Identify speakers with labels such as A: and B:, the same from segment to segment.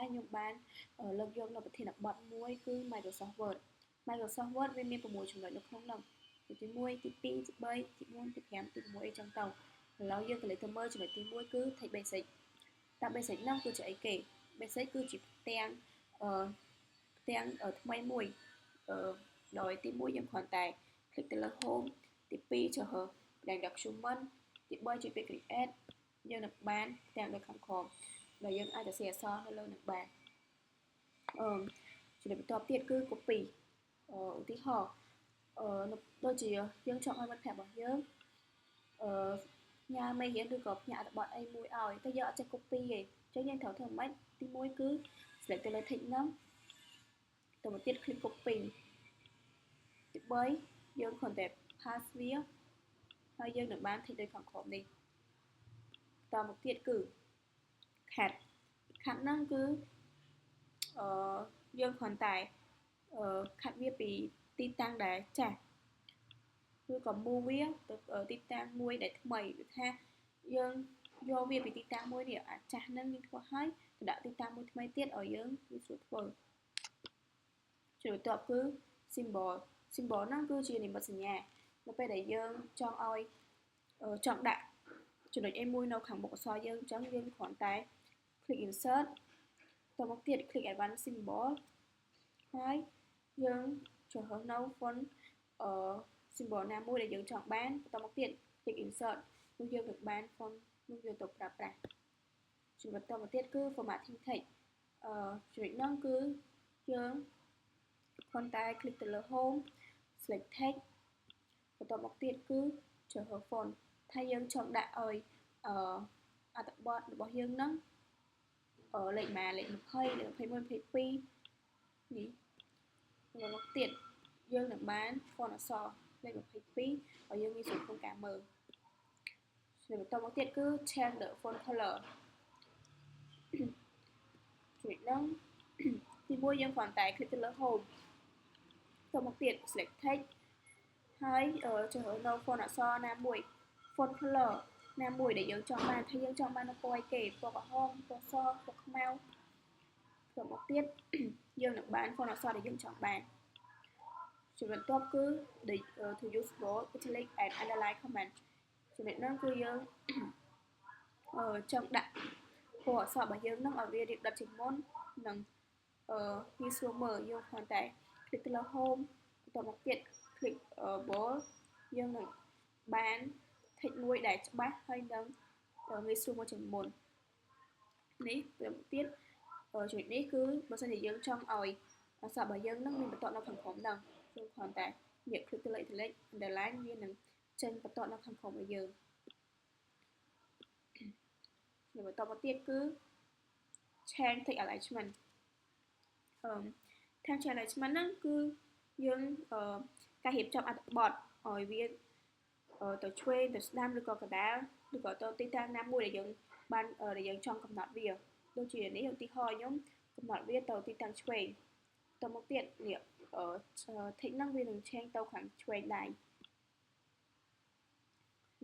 A: ខ្ញុំបានលើកយកនៅប្រធានបទមួយគឺ Microsoft Word Microsoft Word វាមាន6ចំណុចនៅក្នុងនោះទី1ទី2ទី3ទី4ទី5ទី6អីចឹងទៅឥឡូវយើងក៏លេខទៅមើលចំណុចទី1គឺ Text Basic តែ Basic ហ្នឹងគឺជាអីគេ Basic គឺជាផ្ទាំងថ្មីមួយដោយទី1យើងគ្រាន់តែ click ទៅលើ Home ទី2ចូល ផ្ទាំង Document ទី3ជួយពាក្យ Create យើងនឹងបានផ្ទាំងដូចខាងក្រោមដែលយើងអាចសរសេរអក្សរនៅលើនឹងបានចំណុចបន្ទាប់ទៀតគឺ Copy ឧទាហរណ៍ដូចជាយើងចង់ឲ្យមិត្តភ័ក្តិរបស់យើងញ៉ាំមេរៀនឬក៏ផ្ញើអត្ថបទអីមួយឲ្យតែយើងអត់ចេះ copy ទេអញ្ចឹងយើងត្រូវធ្វើម៉េចទី1គឺ select ទៅលើ text ហ្នឹងទៅមកទៀត click copy ទី3យើងគ្រាន់តែ paste វាហើយយើងនឹងបាន text ដូចខាងក្រោមនេះតមកទៀតគឺ cut ហ្នឹងគឺយើងគ្រាន់តែcut វាពីទីតាំងដែលចាស់ឬក៏ move វាទៅទីតាំងមួយដែលថ្មីដូចថាយើងយកវាពីទីតាំងមួយនេះអាចាស់ហ្នឹងយើងធ្វើឲ្យទៅដាក់ទីតាំងមួយថ្មីទៀតឲ្យយើងវាស្រួលធ្វើចំណុចបន្ទាប់គឺ symbol ហ្នឹងគឺជានិមិត្តសញ្ញានៅពេលដែលយើងចង់ឲ្យចង់ដាក់ចំណុចអីមួយនៅខាងមុខអក្សរយើងអញ្ចឹងយើងគ្រាន់តែ click insert តមកទៀត click advanced symbol ហើយយើងជ្រើសរើសនៅ font symbol ណាមួយដែលយើងចង់បានបន្តមកទៀត click insert នោះយើងនឹងបាន font នោះយកទៅប្រើប្រាស់ចំណុចបន្តមកទៀតគឺ formatting text ចំណុចហ្នឹងគឺយើងគ្រាន់តែ click ទៅលើ home select text បន្តមកទៀតគឺជ្រើសរើស font ថាយើងចង់ដាក់ឲ្យអត្ថបទរបស់យើងហ្នឹងលេខម៉ាលេខ20លេខ21 22នេះបន្តមកទៀតយើងនឹងបាន font អក្សរលេខ22ឲ្យយើងងាយស្រួលក្នុងការមើលចំណុចបន្តមកទៀតគឺ change the font color ចំណុចហ្នឹងទី1យើងគ្រាន់តែ click ទៅលើ home បន្តមកទៀត select text ហើយជ្រើសរើសនៅ font អក្សរណាមួយ font color ណាមួយដែលយើងចង់បានថាយើងចង់បាននៅពណ៌អីគេពណ៌ក្រហមពណ៌សពណ៌ខ្មៅបន្តមកទៀតយើងនឹងបាន font អក្សរដែលយើងចង់បានចំណុចបន្ទាប់គឺ to use bold italic and underline comment ចំណុចហ្នឹងគឺយើងចង់ដាក់ពណ៌អក្សររបស់យើងហ្នឹងឲ្យវារៀបដិតជាងមុននិងងាយស្រួលមើលយើងគ្រាន់តែ click ទៅលើ home បន្តមកទៀត click bold យើងនឹងបាន text មួយដែលច្បាស់ហើយនឹងងាយស្រួលមកជាងមុននេះបន្តទៀតចំណុចនេះគឺបើសិនជាយើងចង់ឲ្យអក្សររបស់យើងនឹងមានបន្ទាត់នៅខាងក្រោមហ្នឹងយើងគ្រាន់តែយក click ទៅលើ italic underline វានឹងចេញបន្ទាត់នៅខាងក្រោមរបស់យើងបន្តមកទៀតគឺ change text alignment change alignment ហ្នឹងគឺយើងការរៀបចំអត្ថបទឲ្យវាទៅឆ្វេងទៅស្ដាំឬក៏កណ្ដាលឬក៏ទៅទីតាំងណាមួយដែលយើងបានដែលយើងចង់កំណត់វាដូចជានេះឧទាហរណ៍ខ្ញុំកំណត់វាទៅទីតាំងឆ្វេងតមកទៀតនេះ text ហ្នឹងវានឹងឆេងទៅខាងឆ្វេងដែរ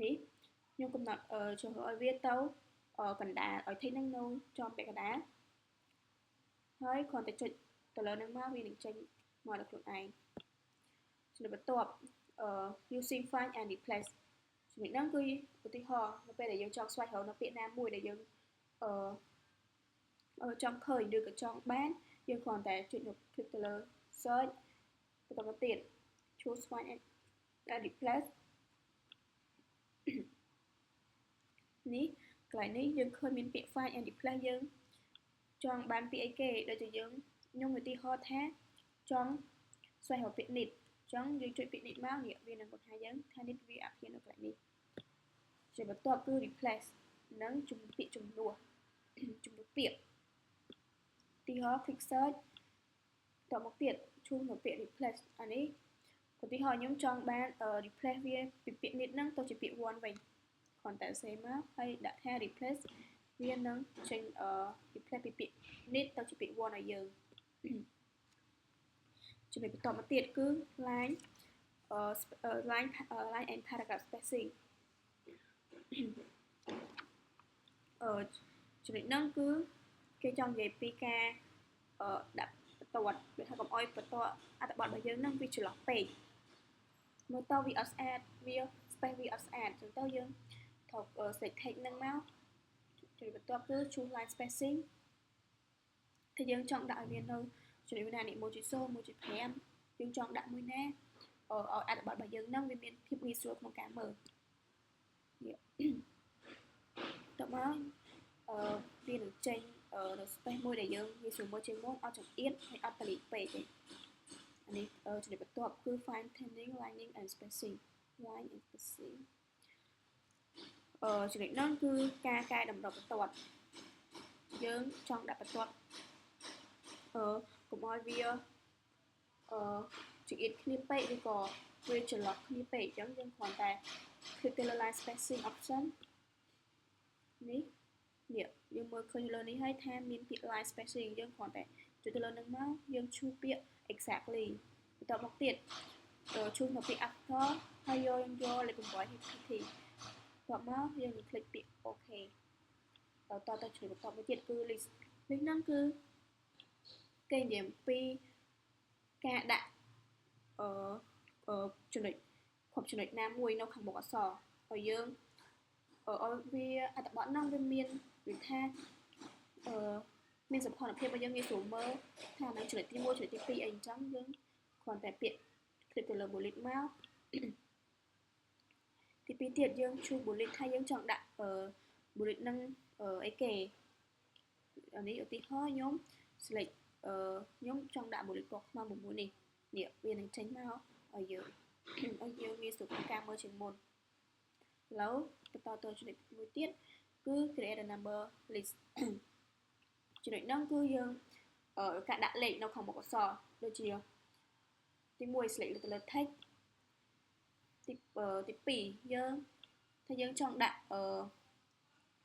A: នេះខ្ញុំកំណត់ជ្រើសរើសឲ្យវាទៅកណ្ដាលឲ្យ text ហ្នឹងនៅចំពាក់កណ្ដាលហើយគ្រាន់តែចុចទៅលើនឹងមកវានឹងចេញមកដល់ខ្លួនឯងចំណុចបន្ទាប់using find and replace ចំណុចហ្នឹងគឺឧទាហរណ៍នៅពេលដែលយើងចង់ស្វែងរកនៅពាក្យណាមួយដែលយើងចង់ឃើញឬក៏ចង់បានយើងគ្រាន់តែចុច click ទៅលើ search បន្តមកទៀត choose find and replace នេះកន្លែងនេះយើងឃើញមានពាក្យ find and replace យើងចង់បានពាក្យអីគេដូចជាយើងខ្ញុំឧទាហរណ៍ថាចង់ស្វែងរកពាក្យ need អញ្ចឹងយើងចុចពាក្យ need មកនេះវានឹងបង្ហាញយើងថា need វាអភិនៅកន្លែងនេះជាបន្ទាប់គឺ replace និងពាក្យជំនួសពាក្យទីហោ click search តមកទៀតជួសនៅពាក្យ replace អានេះឧទាហរណ៍ខ្ញុំចង់បានreplace វាពីពាក្យ need ហ្នឹងទៅជាពាក្យ one វិញគ្រាន់តែ save មកហើយដាក់ថា replace វានឹងចេញreplace ពីពាក្យ need ទៅជាពាក្យ one ឲ្យយើងចំណុចបន្តមកទៀតគឺ line and paragraph spacing ចំណុចហ្នឹងគឺ cái trong về PK đặt tọt để thay cầm oi tọt tại bọn bây giờ năng vi chữ lọc page mới tao vì us ad vì space vì us ad chúng tao dương thuộc sẽ thay năng máu thì bắt tọt cứ choose line spacing thì dương chọn đại viên hơn cho nên này một chữ số một chữ phèm dương chọn đại mũi nè tại bọn bây giờ năng vì miền phim ghi xuống một cái mở tụi nó viên được tranh được space môi để dương ghi xuống môi trên mốt ở trong ít hay ở tại pageอันนี้จะได้ประกอบคือ fine tuning lining and spacing line and spacing ចំណុចនោះគឺការកែតម្រូវបន្ទាត់យើងចង់ដាក់បន្ទាត់កុំឲ្យវាចង្អៀតគ្នាពេកឬក៏វាច្រឡំគ្នាពេកអញ្ចឹងយើងគ្រាន់តែ click ទៅលើ line spacing option នេះយើងមើលឃើញលើនេះហើយថាមានពាក្យ line spacing យើងគ្រាន់តែចុចទៅលើនឹងមកយើងឈូសពាក្យ exactly បន្តមកទៀតឈូសនៅពាក្យ after ហើយយកលេខ8 HTTP បន្តមកយើងនឹង click ពាក្យ OK តទៅឆ្លៀតបន្តមួយទៀតគឺ list ហ្នឹងគឺគេនិយាយអំពីការដាក់ចំណុចគ្រប់ចំណុចណាមួយនៅខាងមុខអក្សរហើយយើងឲ្យវាអត្ថបទហ្នឹងវាមានវាថាមានសម្ព័ន្ធភាពរបស់យើងងាយស្រួលមើលថានៅចំណុចទី1ចំណុចទី2អីអញ្ចឹងយើងគ្រាន់តែពាក្យ click ទៅលើ bullet មកទី2ទៀតយើងជួ bullet ថាយើងចង់ដាក់bullet ហ្នឹងអីគេអានេះឧទាហរណ៍ខ្ញុំ select ខ្ញុំចង់ដាក់ bullet ពណ៌ខ្មៅ6នេះវានឹងចេញមកឲ្យយើងងាយស្រួលក្នុងការមើលជាងមុនឥឡូវបន្តទៅចំណុចមួយទៀតគឺ create a number list ចំណុចហ្នឹងគឺយើងការដាក់លេខនៅខាងមុខអក្សរដូចជាទី1 select ទៅលើ text ទី2យើងថាយើងចង់ដាក់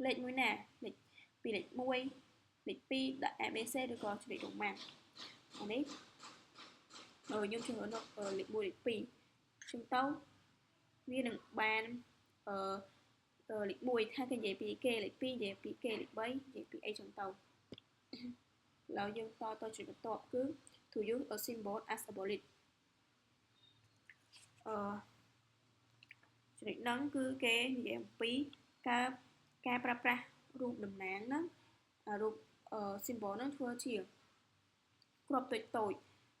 A: លេខមួយណាលេខ2លេខ1លេខ2ដាក់ ABC ឬក៏ចំណុចរ៉ូម៉ាំងអានេះខ្ញុំជ្រើសរើសលេខ1លេខ2ខ្ញុំទៅវានឹងបានលេខ1ថាគេនិយាយពីគេលេខ2និយាយពីគេលេខ3និយាយពីអីចឹងទៅแล้วយើងតទៅចំណុចបន្ទាប់គឺ to use a symbol as a bullet ចំណុចហ្នឹងគឺគេនិយាយអំពីការប្រើប្រាស់រូបតំណាងហ្នឹងរូប symbol ហ្នឹងធ្វើជាគ្រាប់តូច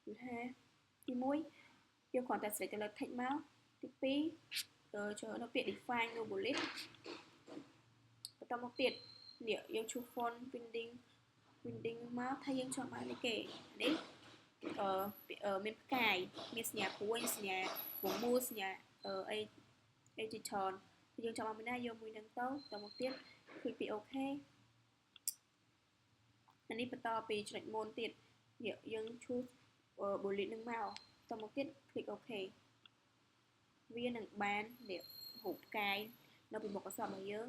A: គឺថាទី1យើងគ្រាន់តែ select ទៅលើ text មកទី2ចូលនៅពាក្យ define នៅ bullet បន្តមកទៀតយើងជួ font winding មកថាយើងចង់បានអីគេនេះមានផ្កាយមានសញ្ញាព្រួយសញ្ញាវងមូលសញ្ញាអីជាច្រើនយើងចង់បានមួយណាយកមួយហ្នឹងទៅមកទៀត click ពី OK អានេះបន្តពីចំណុចមុនទៀតយើងឈូស bullet នឹងមកតមកទៀត click OK វានឹងបានរូបផ្កាយនៅពីមុខអក្សររបស់យើង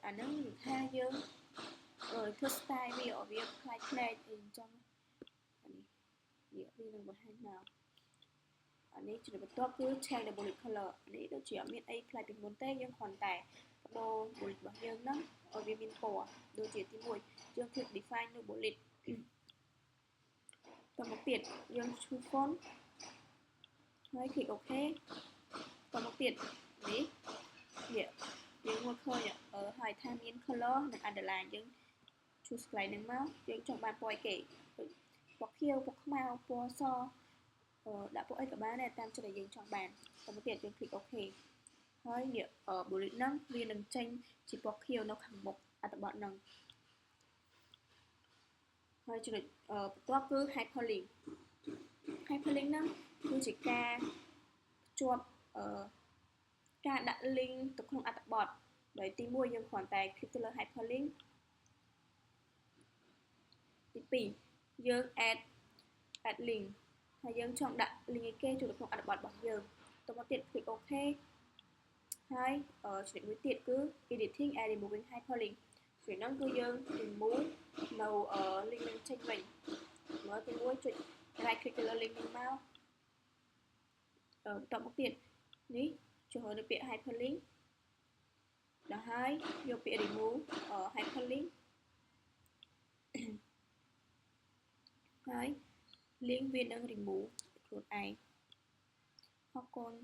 A: អាហ្នឹងគឺថាយើងធ្វើ style វាឲ្យវាខ្លាចអីអញ្ចឹងអានេះវានឹងបង្ហាញមកអានេះចំណុចបន្ទាប់គឺ change the bullet color អានេះដូចជាអត់មានអីប្លែកពីមុនទេយើងគ្រាន់តែបដូរ bullet របស់យើងហ្នឹងឲ្យវាមានពណ៌ដូចជាទី1យើង click define នៅ bullet តមកទៀតយើងឈូស font ហើយ click OK តមកទៀតនេះយើងមើលឃើញហើយថាមាន color និង underline យើងឈូស slide ហ្នឹងមកយើងចង់បានពណ៌អីគេពណ៌ខៀវពណ៌ខ្មៅពណ៌សដាក់ពណ៌អីក៏បានដែរតាមចិត្តដែលយើងចង់បានតមកទៀតយើង click OK ហើយbullet ហ្នឹងវានឹងចេញជាពណ៌ខៀវនៅខាងមុខអត្ថបទហ្នឹងហើយចំណុចបន្ទាប់គឺ hyperlink ហ្នឹងគឺជាការភ្ជាប់ការដាក់ link ទៅក្នុងអត្ថបទដោយទី1យើងគ្រាន់តែ click ទៅលើ hyperlink ទី2យើង add link ហើយយើងចង់ដាក់ link ឯគេចូលទៅក្នុងអត្ថបទរបស់យើងតមកទៀត click OK ហើយចំណុចមួយទៀតគឺ editing and removing hyperlink ចំណុចហ្នឹងគឺយើង remove នៅ link នឹងចេញវិញមើលទី1ចុច right click ទៅលើ link នេះមកបន្តមកទៀតនេះចូលនៅពាក្យ hyperlink ដល់ហើយយកពាក្យ remove hyperlink ហើយលាងវានឹង remove ខ្លួនឯងអរគុណ